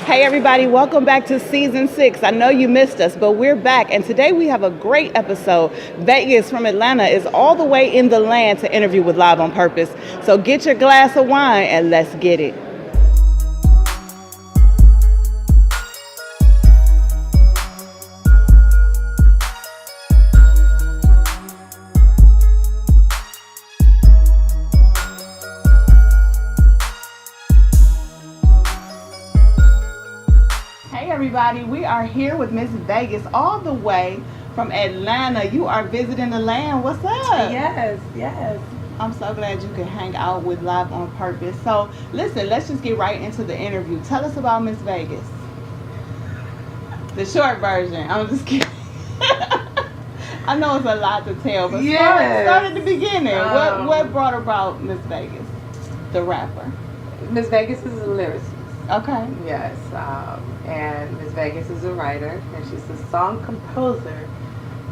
Hey everybody, welcome back to season 6. I know you missed us, but we're back, and today we have a great episode. Vegas from Atlanta is all the way in the land to interview with Live on Purpose. So get your glass of wine and let's get it. Everybody, we are here with Miss Vegas all the way from Atlanta. You are visiting the land. What's up? Yes. I'm so glad you could hang out with Live on Purpose. So listen, let's just get right into the interview. Tell us about Miss Vegas. The short version. I'm just kidding. I know it's a lot to tell, but start at the beginning. What brought about Miss Vegas, the rapper? Miss Vegas is a lyricist. Okay. Yes, and Miss Vegas is a writer, and she's a song composer,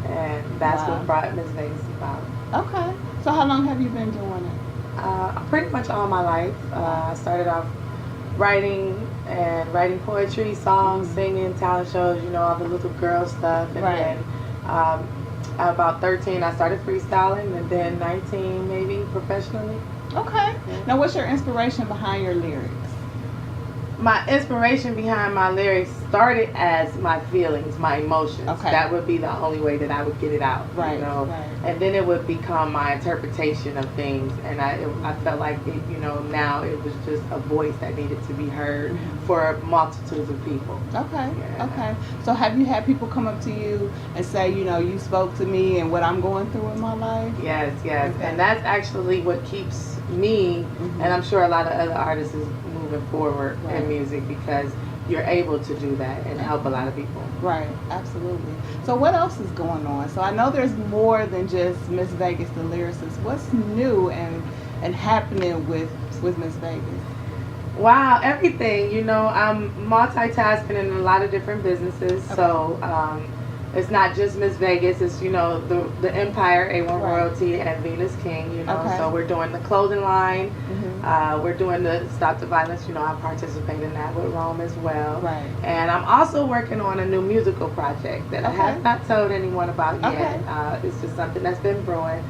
and that's what brought Miss Vegas about. Okay. So how long have you been doing it? Pretty much all my life. I started off writing poetry, songs, singing, talent shows, all the little girl stuff, and then at about 13 I started freestyling, and then 19 maybe professionally. Okay. Yeah. Now what's your inspiration behind your lyrics? My inspiration behind my lyrics started as my feelings, my emotions. Okay. That would be the only way that I would get it out. Right. And then it would become my interpretation of things, and I felt like it, now it was just a voice that needed to be heard for multitudes of people. Okay. Yeah. Okay. So have you had people come up to you and say, you spoke to me and what I'm going through in my life? Yes. Okay. And that's actually what keeps me, and I'm sure a lot of other artists is moving forward in music, because you're able to do that and help a lot of people. Right, absolutely. So what else is going on? So I know there's more than just Miss Vegas the lyricist. What's new and happening with Miss Vegas? Wow, everything. I'm multitasking in a lot of different businesses. Okay. So it's not just Miss Vegas. It's the Empire, A1 Royalty, and Venus King. Okay. So we're doing the clothing line. We're doing the Stop the Violence. I participate in that with Rome as well. Right. And I'm also working on a new musical project that I have not told anyone about yet. It's just something that's been brewing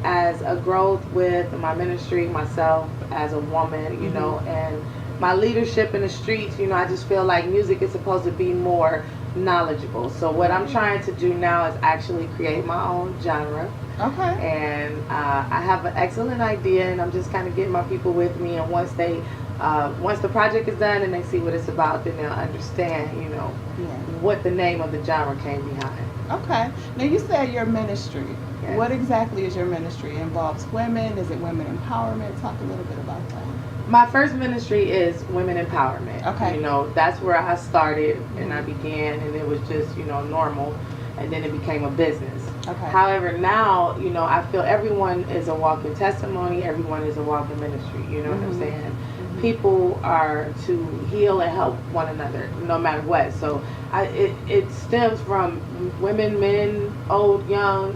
as a growth with my ministry, myself as a woman. And my leadership in the streets. I just feel like music is supposed to be more knowledgeable. So what I'm trying to do now is actually create my own genre. Okay. And I have an excellent idea, and I'm just kind of getting my people with me. And once the project is done and they see what it's about, then they'll understand, what the name of the genre came behind. Okay. Now you said your ministry. Yes. What exactly is your ministry? It involves women? Is it women empowerment? Talk a little bit about that. My first ministry is women empowerment. Okay. That's where I started and I began, and it was just, normal, and then it became a business. Okay. However, now, I feel everyone is a walking testimony, everyone is a walking ministry, what I'm saying? People are to heal and help one another, no matter what. So it stems from women, men, old, young,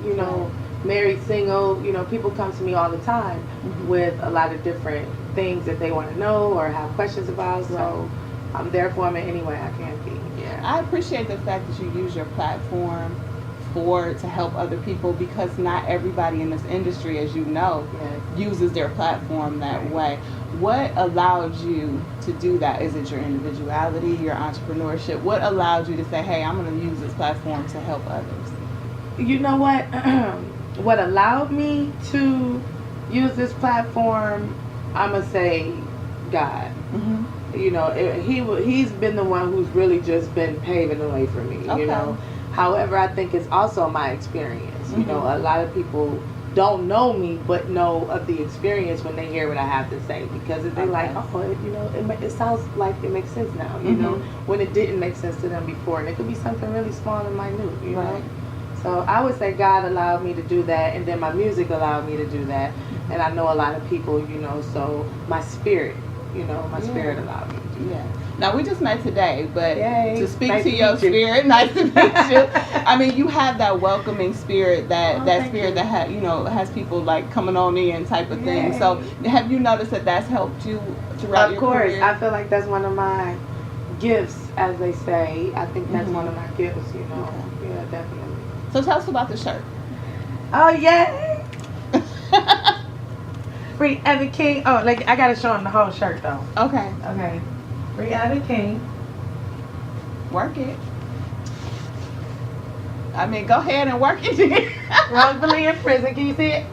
married, single, people come to me all the time with a lot of different things that they want to know or have questions about. So I'm there for them in any way I can be. Yeah. I appreciate the fact that you use your platform to help other people, because not everybody in this industry, as you know, uses their platform that way. What allowed you to do that? Is it your individuality, your entrepreneurship? What allowed you to say, hey, I'm going to use this platform to help others? You know what? What allowed me to use this platform, I'm going to say God. He's been the one who's really just been paving the way for me, However, I think it's also my experience. A lot of people don't know me, but know of the experience when they hear what I have to say, because they're like, it sounds like it makes sense now, when it didn't make sense to them before, and it could be something really small and minute, know. So I would say God allowed me to do that, and then my music allowed me to do that, and I know a lot of people, so my spirit, spirit allowed me to do that. Now, we just met today, but to speak nice to your spirit, nice to meet you. I mean, you have that welcoming spirit, that spirit that has people like coming on in type of thing. So have you noticed that that's helped you throughout your career? Of course. I feel like that's one of my gifts, as they say. I think that's one of my gifts, you know. Okay. Yeah, definitely. So tell us about the shirt. Oh, yay! Free Evan King. Oh, like I gotta show him the whole shirt though. Okay. Okay. Free Evan King. Work it. I mean, go ahead and work it. Wrongfully in prison. Can you see it?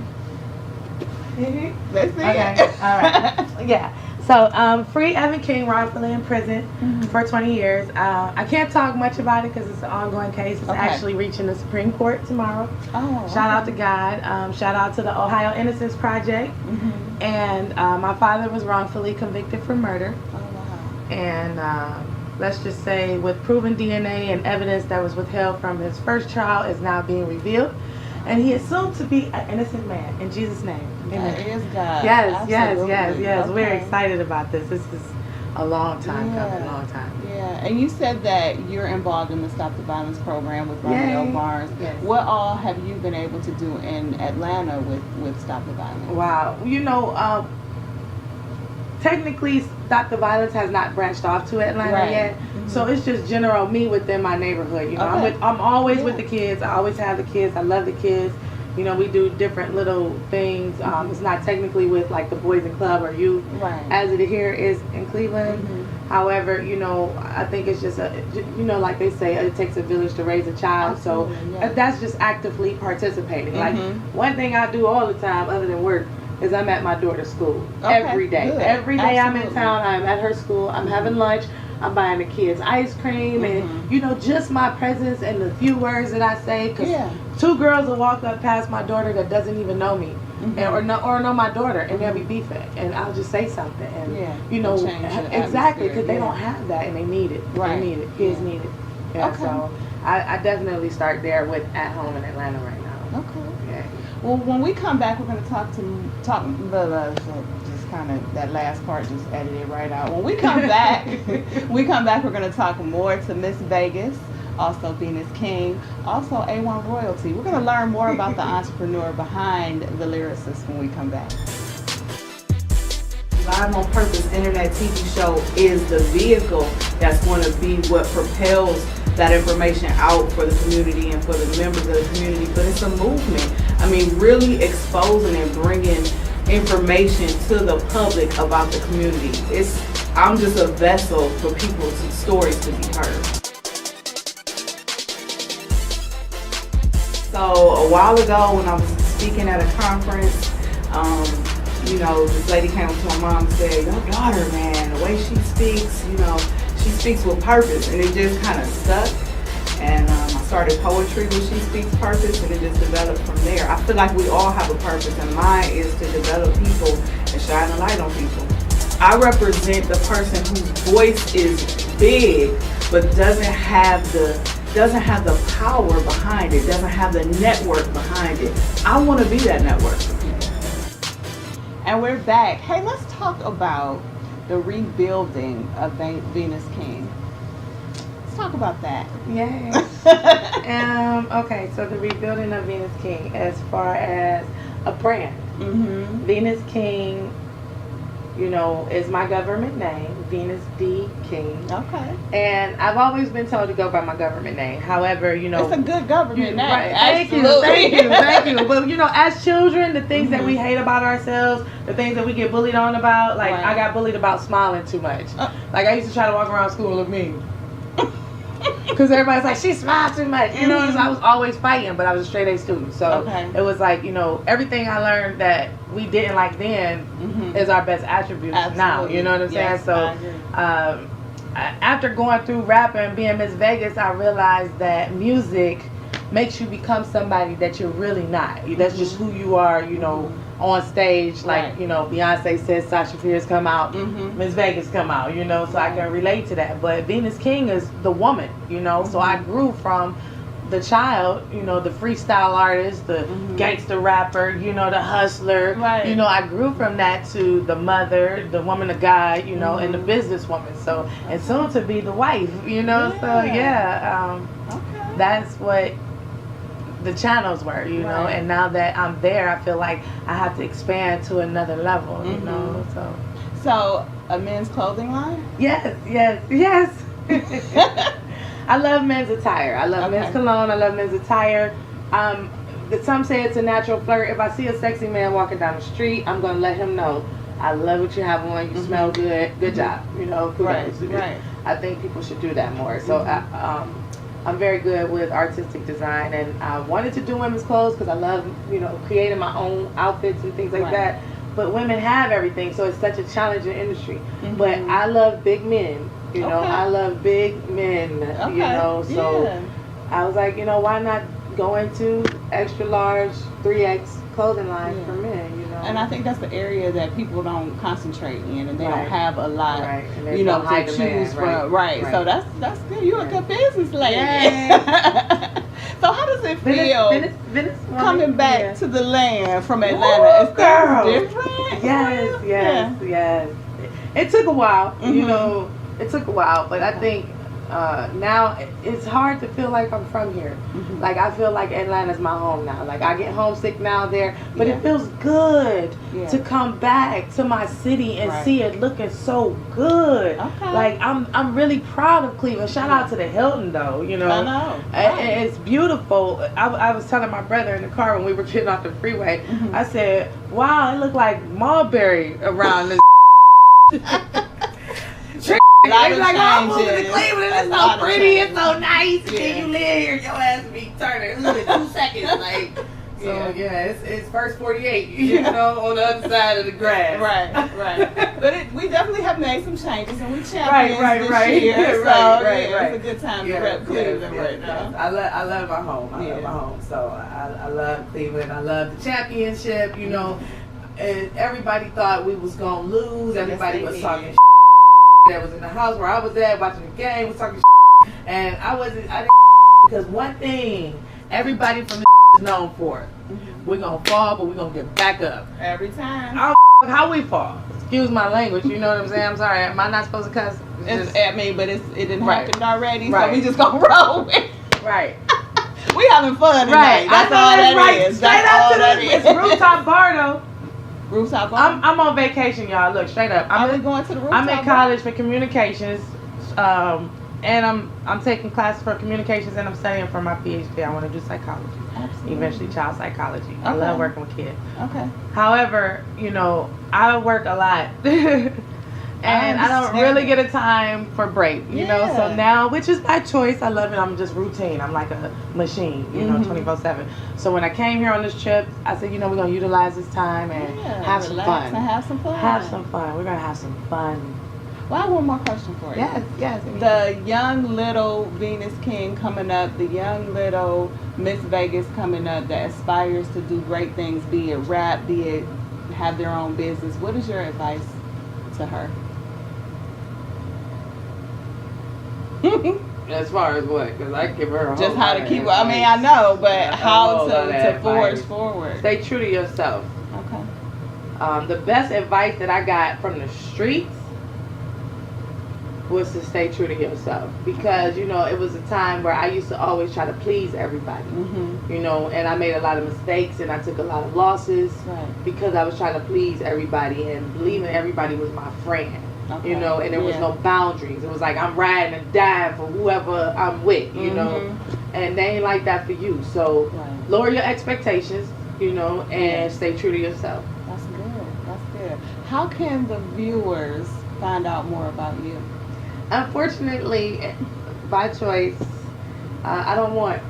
Let's see it. All right. Yeah. So, free Evan King, wrongfully in prison for 20 years. I can't talk much about it because it's an ongoing case. It's actually reaching the Supreme Court tomorrow. Oh, shout out to God. Shout out to the Ohio Innocence Project. And my father was wrongfully convicted for murder. Oh, wow. And let's just say with proven DNA and evidence that was withheld from his first trial is now being revealed. And he is soon to be an innocent man in Jesus' name. Amen. That is God. Yes, yes. Okay. We're excited about this. This is a long time coming, long time. Yeah, and you said that you're involved in the Stop the Violence program with Romeo Barnes. Yes. What all have you been able to do in Atlanta with Stop the Violence? Wow. You know, technically Stop the Violence has not branched off to Atlanta yet. So it's just general me within my neighborhood. You know, I'm always with the kids. I always have the kids. I love the kids. You know, we do different little things. It's not technically with like the Boys and Club or youth as it here is in Cleveland. However, you know, I think it's just you know, like they say, it takes a village to raise a child. So that's just actively participating. Like one thing I do all the time other than work is I'm at my daughter's school every day. Good. Every day I'm in town, I'm at her school, I'm having lunch, I'm buying the kids ice cream, and you know, just my presence and the few words that I say, because 2 girls will walk up past my daughter that doesn't even know me, or know my daughter, and they'll be beefing, and I'll just say something, and you know, exactly, because they don't have that, and they need it. They need it. Kids need it. So I definitely start there with At Home in Atlanta right now. Well, when we come back, we're going to talk just kind of that last part, just edit it right out. When we come back, we're going to talk more to Miss Vegas, also Venus King, also A1 Royalty. We're going to learn more about the entrepreneur behind the lyricist when we come back. Live on Purpose Internet TV show is the vehicle that's going to be what propels that information out for the community and for the members of the community, but it's a movement. I mean, really exposing and bringing information to the public about the community. I'm just a vessel for people's stories to be heard. So a while ago when I was speaking at a conference, you know, this lady came up to my mom and said, "Your daughter, man, the way she speaks, you know, she speaks with purpose," and it just kind of stuck. And I started poetry when she speaks purpose, and it just developed from there. I feel like we all have a purpose, and mine is to develop people and shine a light on people. I represent the person whose voice is big, but doesn't have the power behind it, doesn't have the network behind it. I want to be that network. And we're back. Hey, let's talk about the rebuilding of Venus King. Let's talk about that. Yay. Okay, so the rebuilding of Venus King as far as a brand. Venus King, you know, is my government name, Venus D. King. Okay. And I've always been told to go by my government name. However, you know, it's a good government name. Right. Thank you. But you know, as children, the things that we hate about ourselves, the things that we get bullied on about, like I got bullied about smiling too much. Like I used to try to walk around school and look mean. Because everybody's like, she smiles too much. You know, so I was always fighting, but I was a straight A student. So it was like, you know, everything I learned that we didn't like then is our best attributes now. You know what I'm saying? So after going through rapping and being Miss Vegas, I realized that music makes you become somebody that you're really not. That's just who you are, you know, on stage. Like, you know, Beyonce says Sasha Fierce come out, Miss Vegas come out, you know, so I can relate to that. But Venus King is the woman, you know, so I grew from the child, you know, the freestyle artist, the gangster rapper, you know, the hustler, you know, I grew from that to the mother, the woman of God, you know, and the businesswoman. So, and soon to be the wife, you know, that's what the channels were, you know, and now that I'm there, I feel like I have to expand to another level, you know, so a men's clothing line? Yes. I love men's attire. I love men's cologne. I love men's attire. Some say it's a natural flirt. If I see a sexy man walking down the street, I'm gonna let him know, I love what you have on. You smell good. Good job. You know, kudos. Right. I think people should do that more. So I'm very good with artistic design, and I wanted to do women's clothes because I love, you know, creating my own outfits and things like that. But women have everything, so it's such a challenging industry. But I love big men. You know, I love big men. You know, so I was like, you know, why not go into extra large 3X clothing lines for men, you know. And I think that's the area that people don't concentrate in, and they don't have a lot, and you know, to choose from. Right. So that's good. You're a good business lady. So how does it feel coming back to the land from Atlanta? Is things different? Yes. It took a while, you know. It took a while, but I think now it's hard to feel like I'm from here. Like I feel like Atlanta's my home now. Like I get homesick now there, but it feels good to come back to my city and see it looking so good. Like I'm really proud of Cleveland. Shout out to the Hilton though, you know. I know. It's beautiful. I was telling my brother in the car when we were getting off the freeway, I said, wow, it looked like Mulberry around this. It's like, I'm moving to Cleveland, it's so pretty, it's so nice, and then you live here, your ass be turning 2 seconds, like, so it's first 48, you know, on the other side of the grass. Right. But we definitely have made some changes, and we champions this year, so it's a good time to rep Cleveland right now. I love my home, I love my home, so I love Cleveland, I love the championship, you know, and everybody thought we was going to lose, everybody was talking that was in the house where I was at watching the game was talking and I didn't because one thing everybody from the is known for, we're gonna fall but we're gonna get back up every time. I don't how we fall, excuse my language, you know what I'm saying, I'm sorry, am I not supposed to cuss? But it didn't happen already, so we just gonna roll with it. We having fun tonight. That's all that is. Straight up to this. It's rooftop bar though. Rooftop bar? I'm on vacation, y'all. Look, straight up. I'm going to the rooftop I'm in college for communications, and I'm taking classes for communications, and I'm studying for my PhD. I want to do psychology, eventually child psychology. I love working with kids. However, you know, I work a lot, and I don't really get a time for break. You know, so now, which is my choice. I love it. I'm just routine. I'm like a machine, you know, 24/7. So when I came here on this trip, I said, you know, we're gonna utilize this time and have some fun. Have some fun. Have some fun. We're gonna have some fun. Well, I have one more question for you. Yes. The young little Venus King coming up, the young little Miss Vegas coming up that aspires to do great things, be it rap, be it have their own business. What is your advice to her? As far as what? Because I give her a just how to keep. I mean, I know, but how to forge forward. Stay true to yourself. The best advice that I got from the streets was to stay true to yourself, because you know it was a time where I used to always try to please everybody. You know, and I made a lot of mistakes and I took a lot of losses because I was trying to please everybody and believing everybody was my friend. You know, and there was no boundaries. It was like I'm riding and dying for whoever I'm with, you know, and they ain't like that for you. So lower your expectations, you know, and stay true to yourself. That's good. How can the viewers find out more about you? Unfortunately, by choice, I don't want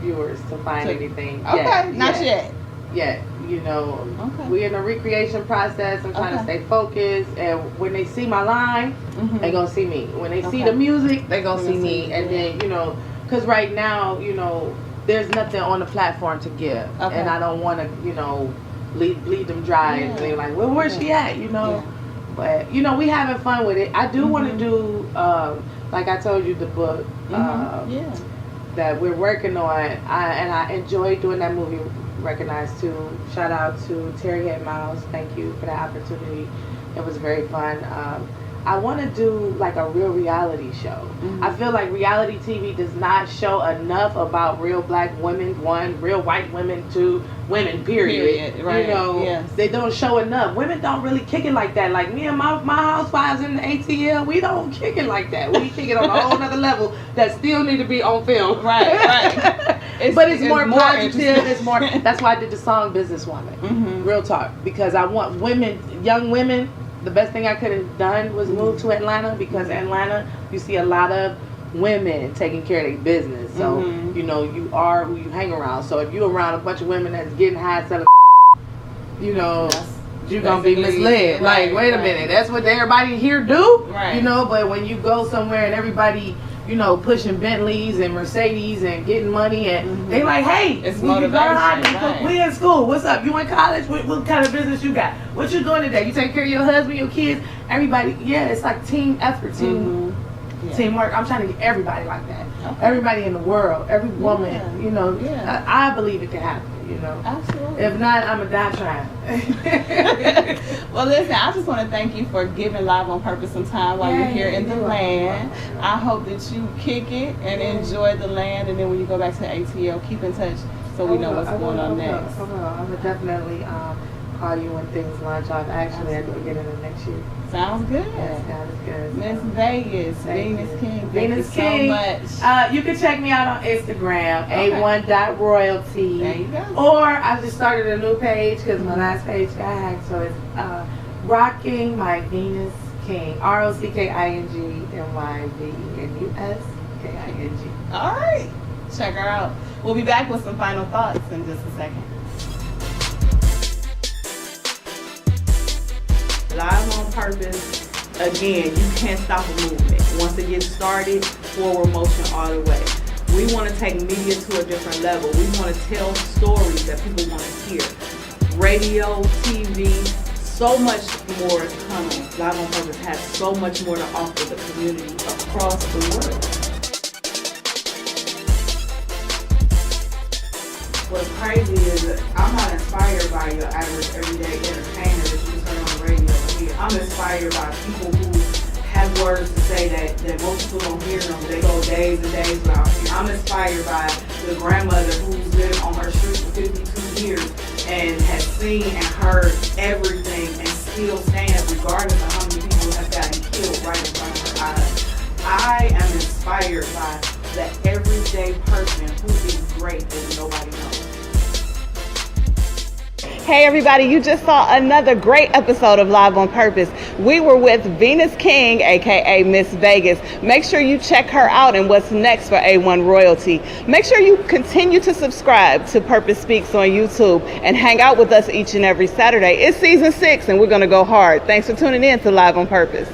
viewers to find anything. Not yet. Yet, you know, we're in a recreation process. I'm trying to stay focused, and when they see my line, they gonna see me. When they see the music, they gonna see me. And then, you know, because right now, you know, there's nothing on the platform to give, and I don't want to, you know, bleed them dry. And they're like, well, where's she at? You know, but you know, we having fun with it. I do want to do, like I told you, the book that we're working on, and I enjoyed doing that movie. Recognized too. Shout out to Terry Head Miles. Thank you for that opportunity. It was very fun. I want to do like a real reality show. Mm-hmm. I feel like reality TV does not show enough about real black women, one, real white women, two, women, period. Right. You know, yes. They don't show enough. Women don't really kick it like that. Like me and my housewives in the ATL, we don't kick it like that. We kick it on a whole nother level that still need to be on film. Right. But it's more positive. It's more. That's why I did the song Businesswoman. Mm-hmm. Real talk. Because I want women, young women. The best thing I could have done was move to Atlanta, because Atlanta, you see a lot of women taking care of their business. So, you know, you are who you hang around. So if you're around a bunch of women that's getting high selling, you know, you're going to be misled. Right, like, wait a minute, that's what everybody here do? Right. You know, but when you go somewhere and everybody, you know, pushing Bentleys and Mercedes and getting money, and they like, hey, it's motivation. We in school. What's up? You in college? What kind of business you got? What you doing today? You take care of your husband, your kids, everybody. Yeah, it's like team effort, teamwork. I'm trying to get everybody like that. Okay. Everybody in the world, every woman. You know, I believe it can happen. You know, absolutely. If not, I'm gonna die trying. Well, listen, I just want to thank you for giving Live on Purpose some time while you're here in the land. I hope that you kick it and enjoy the land, and then when you go back to ATL, keep in touch so we know what's going on next. I will definitely call you when things launch off. Actually, at the beginning of next year. Sounds good. Yes, sounds good. Miss Vegas, Venus King. Venus King. So much. You can check me out on Instagram, a1.royalty. There you go. Or I just started a new page because my last page got hacked. So it's Rocking My Venus King. ROCKINGMYVENUSKING. All right. Check her out. We'll be back with some final thoughts in just a second. Live on Purpose, again, you can't stop a movement. Once it gets started, forward motion all the way. We want to take media to a different level. We want to tell stories that people want to hear. Radio, TV, so much more is coming. Live on Purpose has so much more to offer the community across the world. What's crazy is that I'm not inspired by your average everyday entertainer that you can turn on the radio and hear. I'm inspired by people who have words to say that most people don't hear them. They go days and days without hearing. I'm inspired by the grandmother who's lived on her street for 52 years and has seen and heard everything and still stands regardless of how many people have gotten killed right in front of her eyes. I am inspired by the everyday person who is great that nobody knows. Hey everybody, you just saw another great episode of Live on Purpose. We were with Venus King, aka Miss Vegas. Make sure you check her out and what's next for A1 Royalty. Make sure you continue to subscribe to Purpose Speaks on YouTube and hang out with us each and every Saturday. It's season 6 and we're gonna go hard. Thanks for tuning in to Live on Purpose.